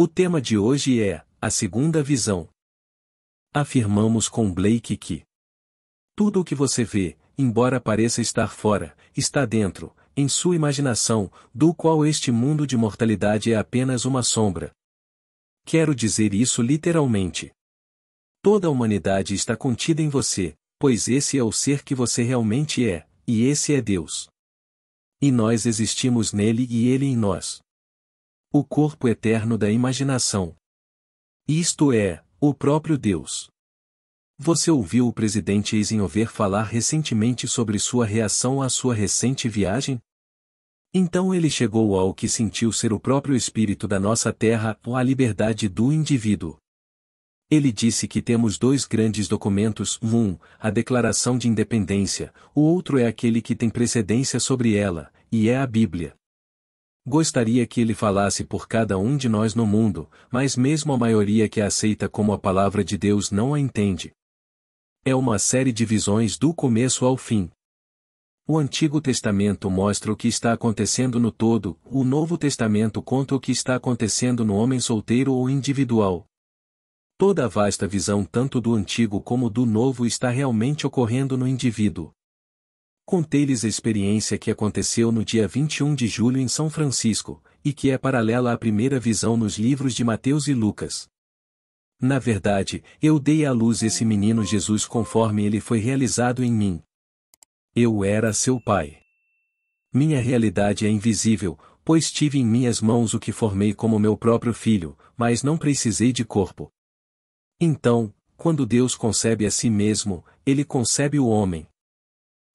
O tema de hoje é a segunda visão. Afirmamos com Blake que tudo o que você vê, embora pareça estar fora, está dentro, em sua imaginação, do qual este mundo de mortalidade é apenas uma sombra. Quero dizer isso literalmente. Toda a humanidade está contida em você, pois esse é o ser que você realmente é, e esse é Deus. E nós existimos nele e ele em nós. O corpo eterno da imaginação. Isto é, o próprio Deus. Você ouviu o presidente Eisenhower falar recentemente sobre sua reação à sua recente viagem? Então ele chegou ao que sentiu ser o próprio espírito da nossa terra, a liberdade do indivíduo. Ele disse que temos dois grandes documentos, a Declaração de Independência, o outro é aquele que tem precedência sobre ela, e é a Bíblia. Gostaria que ele falasse por cada um de nós no mundo, mas mesmo a maioria que a aceita como a palavra de Deus não a entende. É uma série de visões do começo ao fim. O Antigo Testamento mostra o que está acontecendo no todo, o Novo Testamento conta o que está acontecendo no homem solteiro ou individual. Toda a vasta visão tanto do Antigo como do Novo está realmente ocorrendo no indivíduo. Contei-lhes a experiência que aconteceu no dia 21 de julho em São Francisco, e que é paralela à primeira visão nos livros de Mateus e Lucas. Na verdade, eu dei à luz esse menino Jesus conforme ele foi realizado em mim. Eu era seu pai. Minha realidade é invisível, pois tive em minhas mãos o que formei como meu próprio filho, mas não precisei de corpo. Então, quando Deus concebe a si mesmo, ele concebe o homem.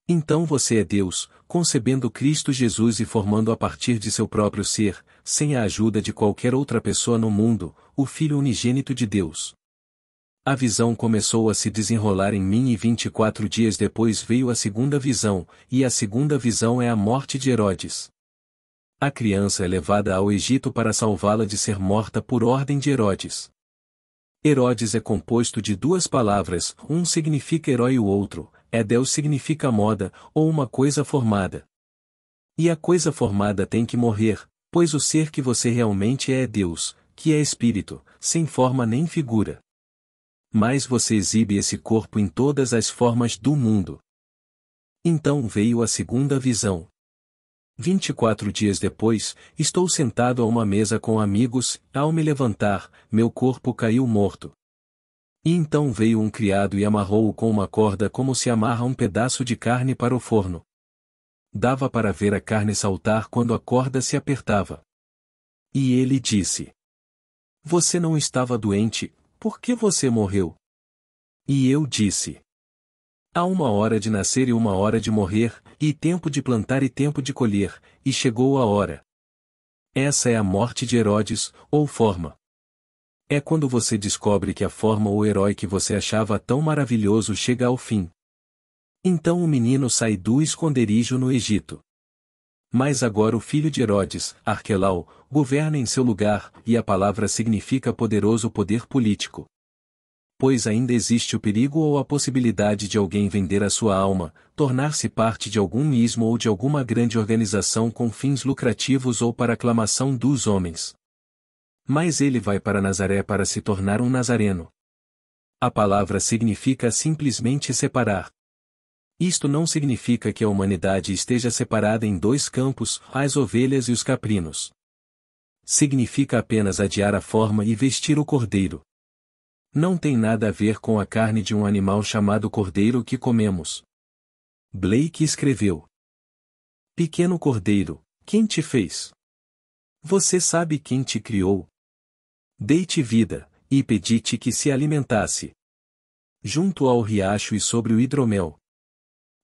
Então você é Deus, concebendo Cristo Jesus e formando a partir de seu próprio ser, sem a ajuda de qualquer outra pessoa no mundo, o Filho unigênito de Deus. A visão começou a se desenrolar em mim e 24 dias depois veio a segunda visão, e a segunda visão é a morte de Herodes. A criança é levada ao Egito para salvá-la de ser morta por ordem de Herodes. Herodes é composto de duas palavras, um significa herói e o outro, Deus significa moda, ou uma coisa formada. E a coisa formada tem que morrer, pois o ser que você realmente é Deus, que é espírito, sem forma nem figura. Mas você exibe esse corpo em todas as formas do mundo. Então veio a segunda visão. 24 dias depois, estou sentado a uma mesa com amigos, ao me levantar, meu corpo caiu morto. E então veio um criado e amarrou-o com uma corda como se amarra um pedaço de carne para o forno. Dava para ver a carne saltar quando a corda se apertava. E ele disse: Você não estava doente, por que você morreu? E eu disse: Há uma hora de nascer e uma hora de morrer, e tempo de plantar e tempo de colher, e chegou a hora. Essa é a morte de Herodes, ou forma. É quando você descobre que a forma ou herói que você achava tão maravilhoso chega ao fim. Então o menino sai do esconderijo no Egito. Mas agora o filho de Herodes, Arquelau, governa em seu lugar, e a palavra significa poderoso poder político. Pois ainda existe o perigo ou a possibilidade de alguém vender a sua alma, tornar-se parte de algum ismo ou de alguma grande organização com fins lucrativos ou para aclamação dos homens. Mas ele vai para Nazaré para se tornar um nazareno. A palavra significa simplesmente separar. Isto não significa que a humanidade esteja separada em dois campos, as ovelhas e os caprinos. Significa apenas adiar a forma e vestir o cordeiro. Não tem nada a ver com a carne de um animal chamado cordeiro que comemos. Blake escreveu: Pequeno cordeiro, quem te fez? Você sabe quem te criou? Dei-te vida, e pedi-te que se alimentasse. Junto ao riacho e sobre o hidromel.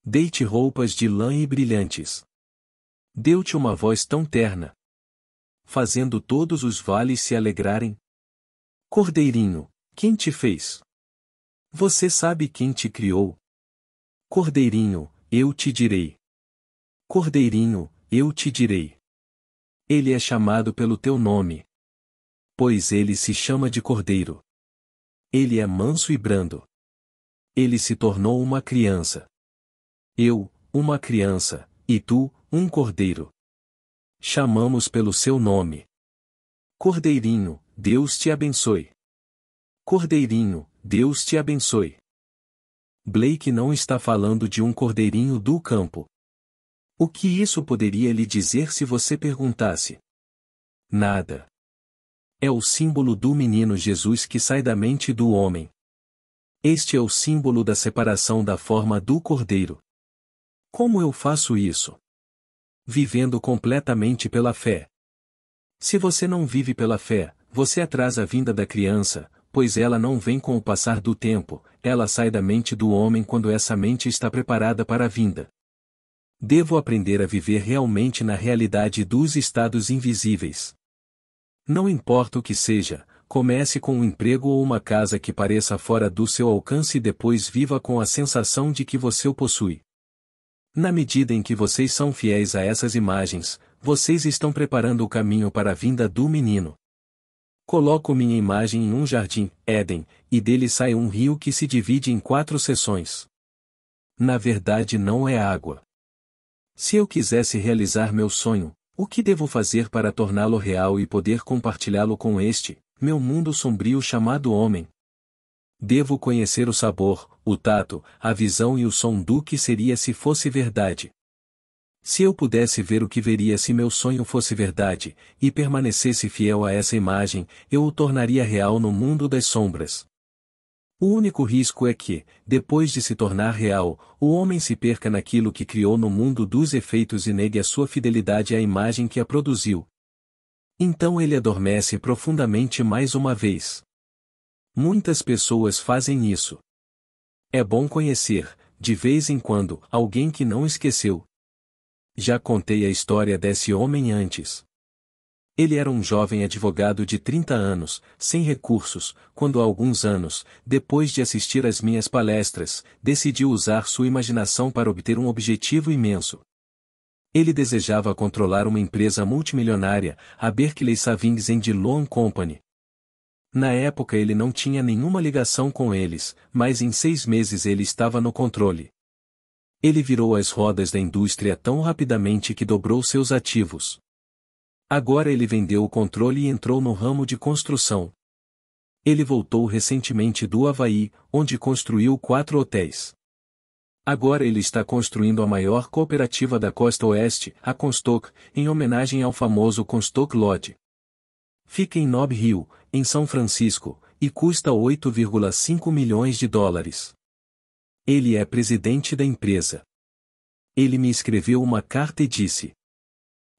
Dei-te roupas de lã e brilhantes. Deu-te uma voz tão terna, fazendo todos os vales se alegrarem. Cordeirinho, quem te fez? Você sabe quem te criou? Cordeirinho, eu te direi. Cordeirinho, eu te direi. Ele é chamado pelo teu nome. Pois ele se chama de Cordeiro. Ele é manso e brando. Ele se tornou uma criança. Eu, uma criança, e tu, um cordeiro. Chamamos pelo seu nome. Cordeirinho, Deus te abençoe. Cordeirinho, Deus te abençoe. Blake não está falando de um cordeirinho do campo. O que isso poderia lhe dizer se você perguntasse? Nada. É o símbolo do menino Jesus que sai da mente do homem. Este é o símbolo da separação da forma do cordeiro. Como eu faço isso? Vivendo completamente pela fé. Se você não vive pela fé, você atrasa a vinda da criança, pois ela não vem com o passar do tempo, ela sai da mente do homem quando essa mente está preparada para a vinda. Devo aprender a viver realmente na realidade dos estados invisíveis. Não importa o que seja, comece com um emprego ou uma casa que pareça fora do seu alcance e depois viva com a sensação de que você o possui. Na medida em que vocês são fiéis a essas imagens, vocês estão preparando o caminho para a vinda do menino. Coloco minha imagem em um jardim, Éden, e dele sai um rio que se divide em 4 seções. Na verdade não é água. Se eu quisesse realizar meu sonho, o que devo fazer para torná-lo real e poder compartilhá-lo com este, meu mundo sombrio chamado homem? Devo conhecer o sabor, o tato, a visão e o som do que seria se fosse verdade. Se eu pudesse ver o que veria se meu sonho fosse verdade, e permanecesse fiel a essa imagem, eu o tornaria real no mundo das sombras. O único risco é que, depois de se tornar real, o homem se perca naquilo que criou no mundo dos efeitos e negue a sua fidelidade à imagem que a produziu. Então ele adormece profundamente mais uma vez. Muitas pessoas fazem isso. É bom conhecer, de vez em quando, alguém que não esqueceu. Já contei a história desse homem antes. Ele era um jovem advogado de 30 anos, sem recursos, quando há alguns anos, depois de assistir às minhas palestras, decidiu usar sua imaginação para obter um objetivo imenso. Ele desejava controlar uma empresa multimilionária, a Berkeley Savings and Loan Company. Na época ele não tinha nenhuma ligação com eles, mas em 6 meses ele estava no controle. Ele virou as rodas da indústria tão rapidamente que dobrou seus ativos. Agora ele vendeu o controle e entrou no ramo de construção. Ele voltou recentemente do Havaí, onde construiu 4 hotéis. Agora ele está construindo a maior cooperativa da costa oeste, a Comstock, em homenagem ao famoso Comstock Lodge. Fica em Nob Hill, em São Francisco, e custa 8,5 milhões de dólares. Ele é presidente da empresa. Ele me escreveu uma carta e disse: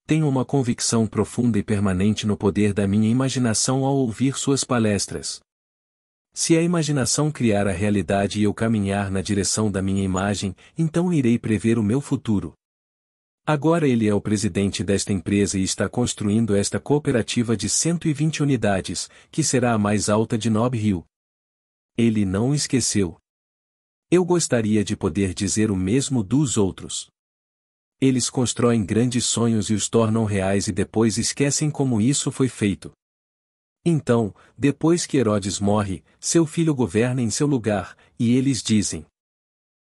tenho uma convicção profunda e permanente no poder da minha imaginação ao ouvir suas palestras. Se a imaginação criar a realidade e eu caminhar na direção da minha imagem, então irei prever o meu futuro. Agora ele é o presidente desta empresa e está construindo esta cooperativa de 120 unidades, que será a mais alta de Nob Hill. Ele não esqueceu. Eu gostaria de poder dizer o mesmo dos outros. Eles constroem grandes sonhos e os tornam reais e depois esquecem como isso foi feito. Então, depois que Herodes morre, seu filho governa em seu lugar, e eles dizem: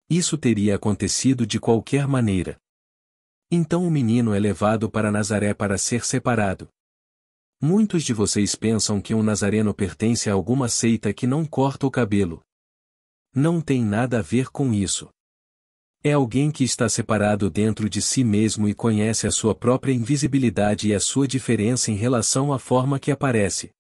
isso teria acontecido de qualquer maneira. Então o menino é levado para Nazaré para ser separado. Muitos de vocês pensam que um nazareno pertence a alguma seita que não corta o cabelo. Não tem nada a ver com isso. É alguém que está separado dentro de si mesmo e conhece a sua própria invisibilidade e a sua diferença em relação à forma que aparece.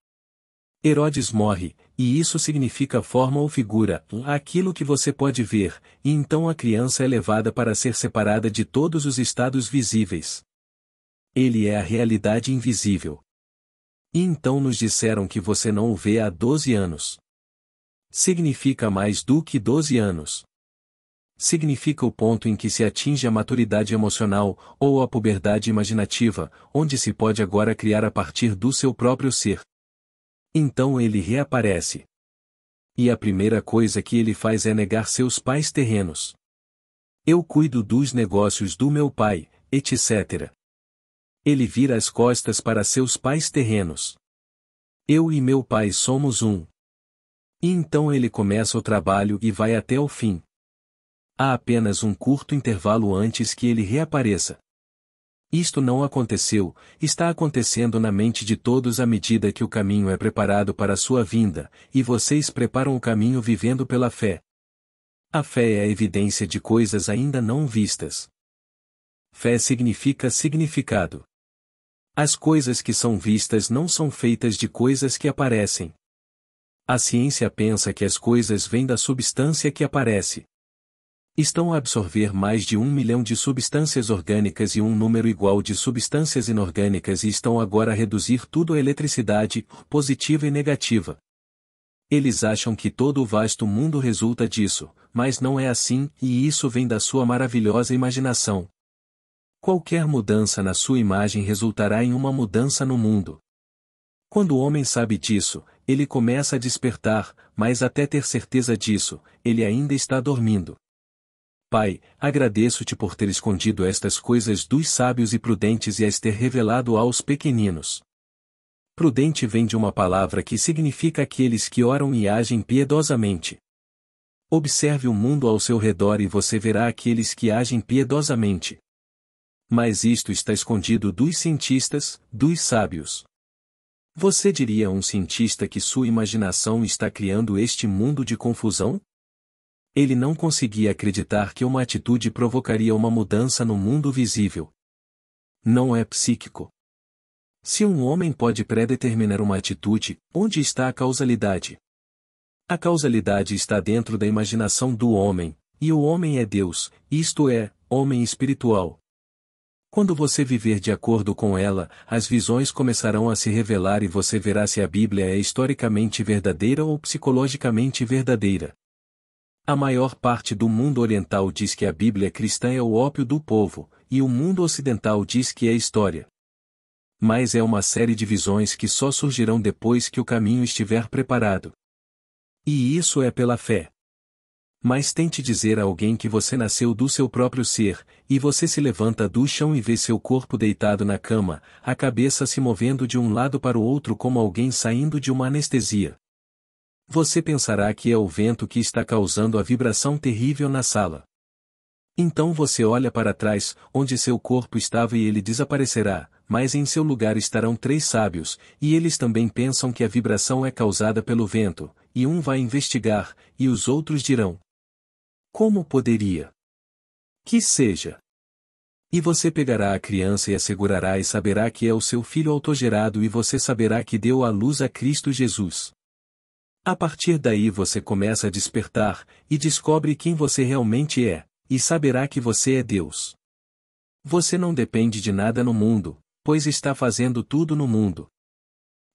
Herodes morre, e isso significa forma ou figura, aquilo que você pode ver, e então a criança é levada para ser separada de todos os estados visíveis. Ele é a realidade invisível. E então nos disseram que você não o vê há 12 anos. Significa mais do que 12 anos. Significa o ponto em que se atinge a maturidade emocional, ou a puberdade imaginativa, onde se pode agora criar a partir do seu próprio ser. Então ele reaparece. E a primeira coisa que ele faz é negar seus pais terrenos. Eu cuido dos negócios do meu pai, etc. Ele vira as costas para seus pais terrenos. Eu e meu pai somos um. E então ele começa o trabalho e vai até o fim. Há apenas um curto intervalo antes que ele reapareça. Isto não aconteceu, está acontecendo na mente de todos à medida que o caminho é preparado para a sua vinda, e vocês preparam o caminho vivendo pela fé. A fé é a evidência de coisas ainda não vistas. Fé significa significado. As coisas que são vistas não são feitas de coisas que aparecem. A ciência pensa que as coisas vêm da substância que aparece. Estão a absorver mais de 1 milhão de substâncias orgânicas e um número igual de substâncias inorgânicas e estão agora a reduzir tudo a eletricidade, positiva e negativa. Eles acham que todo o vasto mundo resulta disso, mas não é assim, e isso vem da sua maravilhosa imaginação. Qualquer mudança na sua imagem resultará em uma mudança no mundo. Quando o homem sabe disso, ele começa a despertar, mas até ter certeza disso, ele ainda está dormindo. Pai, agradeço-te por ter escondido estas coisas dos sábios e prudentes e as ter revelado aos pequeninos. Prudente vem de uma palavra que significa aqueles que oram e agem piedosamente. Observe o mundo ao seu redor e você verá aqueles que agem piedosamente. Mas isto está escondido dos cientistas, dos sábios. Você diria a um cientista que sua imaginação está criando este mundo de confusão? Ele não conseguia acreditar que uma atitude provocaria uma mudança no mundo visível. Não é psíquico. Se um homem pode predeterminar uma atitude, onde está a causalidade? A causalidade está dentro da imaginação do homem, e o homem é Deus, isto é, homem espiritual. Quando você viver de acordo com ela, as visões começarão a se revelar e você verá se a Bíblia é historicamente verdadeira ou psicologicamente verdadeira. A maior parte do mundo oriental diz que a Bíblia cristã é o ópio do povo, e o mundo ocidental diz que é história. Mas é uma série de visões que só surgirão depois que o caminho estiver preparado. E isso é pela fé. Mas tente dizer a alguém que você nasceu do seu próprio ser, e você se levanta do chão e vê seu corpo deitado na cama, a cabeça se movendo de um lado para o outro como alguém saindo de uma anestesia. Você pensará que é o vento que está causando a vibração terrível na sala. Então você olha para trás, onde seu corpo estava e ele desaparecerá, mas em seu lugar estarão 3 sábios, e eles também pensam que a vibração é causada pelo vento, e um vai investigar, e os outros dirão: como poderia? Que seja. E você pegará a criança e a segurará e saberá que é o seu filho autogerado e você saberá que deu à luz a Cristo Jesus. A partir daí você começa a despertar, e descobre quem você realmente é, e saberá que você é Deus. Você não depende de nada no mundo, pois está fazendo tudo no mundo.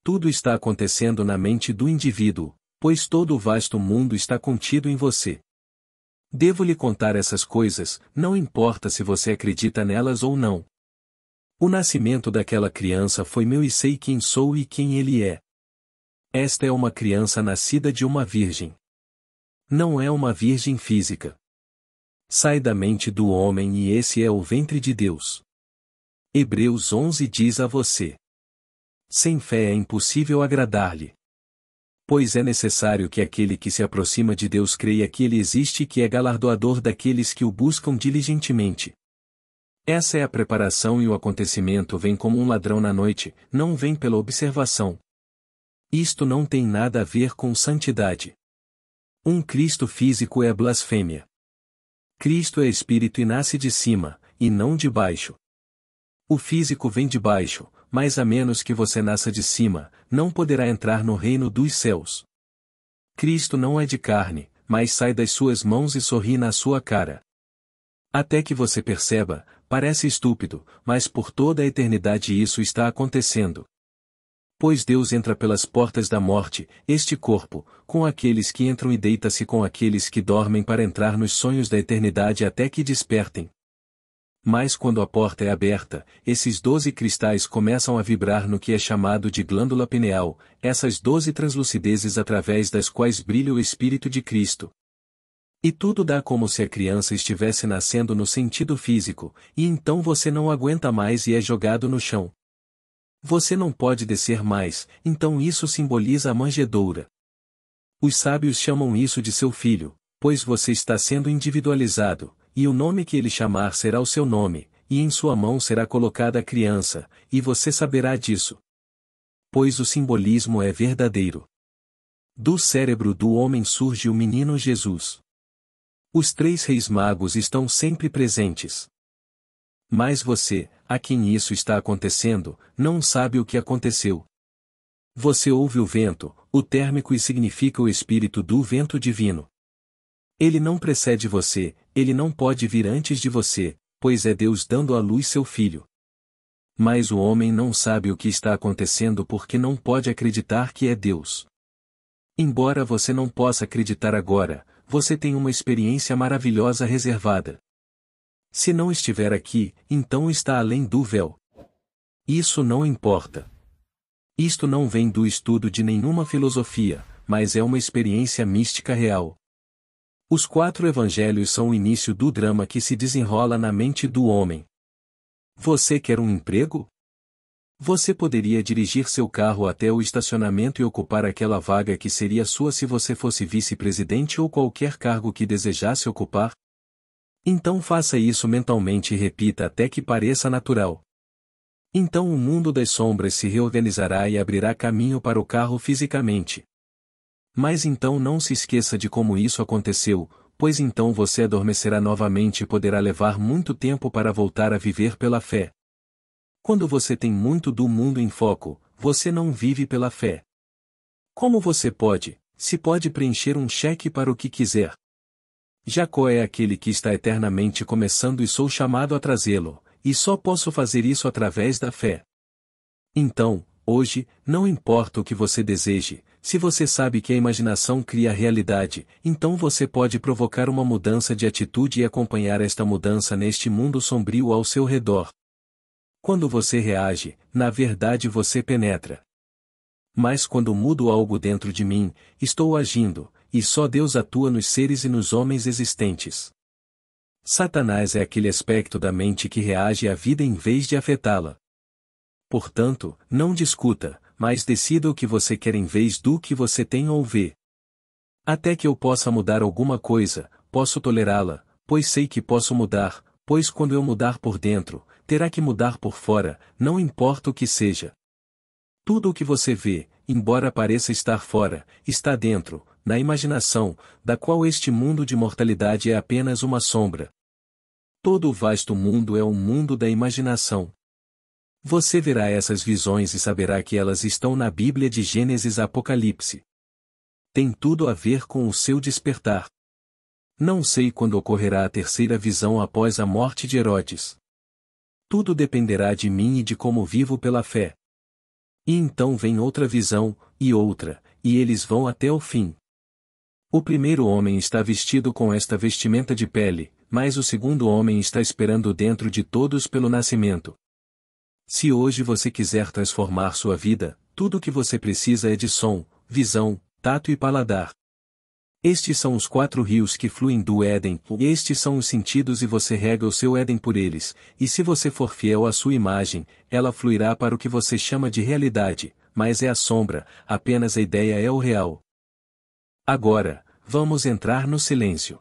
Tudo está acontecendo na mente do indivíduo, pois todo o vasto mundo está contido em você. Devo lhe contar essas coisas, não importa se você acredita nelas ou não. O nascimento daquela criança foi meu e sei quem sou e quem ele é. Esta é uma criança nascida de uma virgem. Não é uma virgem física. Sai da mente do homem e esse é o ventre de Deus. Hebreus 11 diz a você: sem fé é impossível agradar-lhe. Pois é necessário que aquele que se aproxima de Deus creia que ele existe e que é galardoador daqueles que o buscam diligentemente. Essa é a preparação e o acontecimento vem como um ladrão na noite, não vem pela observação. Isto não tem nada a ver com santidade. Um Cristo físico é blasfêmia. Cristo é espírito e nasce de cima, e não de baixo. O físico vem de baixo, mas a menos que você nasça de cima, não poderá entrar no reino dos céus. Cristo não é de carne, mas sai das suas mãos e sorri na sua cara. Até que você perceba, parece estúpido, mas por toda a eternidade isso está acontecendo. Pois Deus entra pelas portas da morte, este corpo, com aqueles que entram e deita-se com aqueles que dormem para entrar nos sonhos da eternidade até que despertem. Mas quando a porta é aberta, esses 12 cristais começam a vibrar no que é chamado de glândula pineal, essas 12 translucidezes através das quais brilha o Espírito de Cristo. E tudo dá como se a criança estivesse nascendo no sentido físico, e então você não aguenta mais e é jogado no chão. Você não pode descer mais, então isso simboliza a manjedoura. Os sábios chamam isso de seu filho, pois você está sendo individualizado, e o nome que ele chamar será o seu nome, e em sua mão será colocada a criança, e você saberá disso. Pois o simbolismo é verdadeiro. Do cérebro do homem surge o menino Jesus. Os 3 reis magos estão sempre presentes. Mas você, a quem isso está acontecendo, não sabe o que aconteceu. Você ouve o vento, o térmico e significa o espírito do vento divino. Ele não precede você, ele não pode vir antes de você, pois é Deus dando à luz seu filho. Mas o homem não sabe o que está acontecendo porque não pode acreditar que é Deus. Embora você não possa acreditar agora, você tem uma experiência maravilhosa reservada. Se não estiver aqui, então está além do véu. Isso não importa. Isto não vem do estudo de nenhuma filosofia, mas é uma experiência mística real. Os 4 evangelhos são o início do drama que se desenrola na mente do homem. Você quer um emprego? Você poderia dirigir seu carro até o estacionamento e ocupar aquela vaga que seria sua se você fosse vice-presidente ou qualquer cargo que desejasse ocupar? Então faça isso mentalmente e repita até que pareça natural. Então o mundo das sombras se reorganizará e abrirá caminho para o carro fisicamente. Mas então não se esqueça de como isso aconteceu, pois então você adormecerá novamente e poderá levar muito tempo para voltar a viver pela fé. Quando você tem muito do mundo em foco, você não vive pela fé. Como você pode, se pode preencher um cheque para o que quiser? Jacó é aquele que está eternamente começando e sou chamado a trazê-lo, e só posso fazer isso através da fé. Então, hoje, não importa o que você deseje, se você sabe que a imaginação cria a realidade, então você pode provocar uma mudança de atitude e acompanhar esta mudança neste mundo sombrio ao seu redor. Quando você reage, na verdade você penetra. Mas quando mudo algo dentro de mim, estou agindo, e só Deus atua nos seres e nos homens existentes. Satanás é aquele aspecto da mente que reage à vida em vez de afetá-la. Portanto, não discuta, mas decida o que você quer em vez do que você tem ou vê. Até que eu possa mudar alguma coisa, posso tolerá-la, pois sei que posso mudar, pois quando eu mudar por dentro, terá que mudar por fora, não importa o que seja. Tudo o que você vê, embora pareça estar fora, está dentro, na imaginação, da qual este mundo de mortalidade é apenas uma sombra. Todo o vasto mundo é um mundo da imaginação. Você verá essas visões e saberá que elas estão na Bíblia de Gênesis a Apocalipse. Tem tudo a ver com o seu despertar. Não sei quando ocorrerá a terceira visão após a morte de Herodes. Tudo dependerá de mim e de como vivo pela fé. E então vem outra visão, e eles vão até o fim. O primeiro homem está vestido com esta vestimenta de pele, mas o segundo homem está esperando dentro de todos pelo nascimento. Se hoje você quiser transformar sua vida, tudo o que você precisa é de som, visão, tato e paladar. Estes são os 4 rios que fluem do Éden, e estes são os sentidos e você rega o seu Éden por eles, e se você for fiel à sua imagem, ela fluirá para o que você chama de realidade, mas é a sombra, apenas a ideia é o real. Agora, vamos entrar no silêncio.